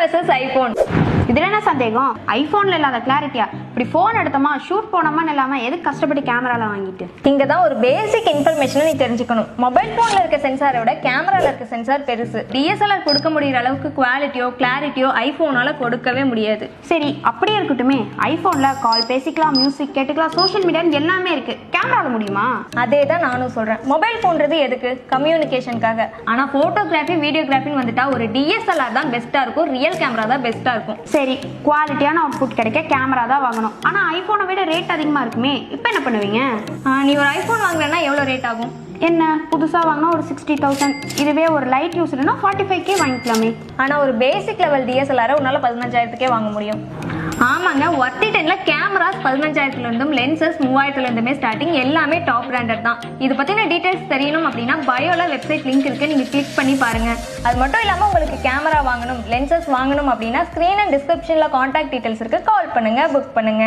Versus iPhone. இதுல என்ன சந்தேகம்? ஐபோன்ல இல்லாத கிளாரிட்டியா? இப்படி போன் எடுத்தோமா ஷூட் போனோமான்னு இல்லாம எதுக்கு கஷ்டப்பட்டு கேமரால வாங்கிட்டு? இங்க தான் ஒரு பேசிக் இன்ஃபர்மேஷனை நீ தெரிஞ்சுக்கணும். மொபைல் போன்ல இருக்க சென்சாரை விட கேமரால இருக்க சென்சார் பெருசு. டிஎஸ்எல்ஆர் கொடுக்க முடியற அளவுக்கு குவாலிட்டியோ கிளாரிட்டியோ ஐபோனால கொடுக்கவே முடியாது. சரி அப்படியே இருக்கட்டுமே, ஐபோன்ல கால் பேசிக்கலாம், மியூசிக் கேட்டுக்கலாம், சோஷியல் மீடியான்னு எல்லாமே இருக்கு. கேமரால முடியுமா? அதே தான் நானும் சொல்றேன். மொபைல் போன்றது எதுக்கு? கம்யூனிகேஷனுக்காக. ஆனா போட்டோகிராஃபி வீடியோகிராஃபின்னு வந்துட்டா ஒரு டிஎஸ்எல்ஆர் தான் பெஸ்டா இருக்கும், ரியல் கேமரா தான் பெஸ்டா இருக்கும். சரி, குவாலிட்டியான அவுட்புட் கிடைக்க கேமரா தான் வாங்கணும். ஆனா ஐபோனை விட ரேட் அதிகமா இருக்குமே, இப்போ என்ன பண்ணுவீங்க? நீ ஒரு ஐபோன் வாங்குறேன்னா எவ்வளவு ரேட் ஆகும்? என்ன புதுசா வாங்கினா ஒரு 60,000, இதுவே ஒரு லைட் யூஸ்னா 45K வாங்கிக்கலாமே. ஆனா ஒரு பேசிக் லெவல் டிஎஸ்எல்ஆர் உன்னால 15,000க்கே வாங்க முடியும். ஆமாங்க, ஒர்த்தி 10ல கேமராஸ் 15,000ல இருந்தும் லென்சஸ் 3000ல இருந்துமே ஸ்டார்டிங். எல்லாமே டாப் பிராண்டட் தான். இது பத்தின டீடைல்ஸ் தெரியணும் அப்படின்னா பயோல வெப்சைட் லிங்க் இருக்கு, நீங்க கிளிக் பண்ணி பாருங்க. அது மட்டும் இல்லாம உங்களுக்கு கேமரா வாங்கணும், லென்சஸ் வாங்கணும் அப்படின்னா ஸ்கிரீன் அண்ட் டிஸ்கிரிப்ஷன்ல கான்டாக்ட் டீடைல்ஸ் இருக்கு, கால் பண்ணுங்க, புக் பண்ணுங்க.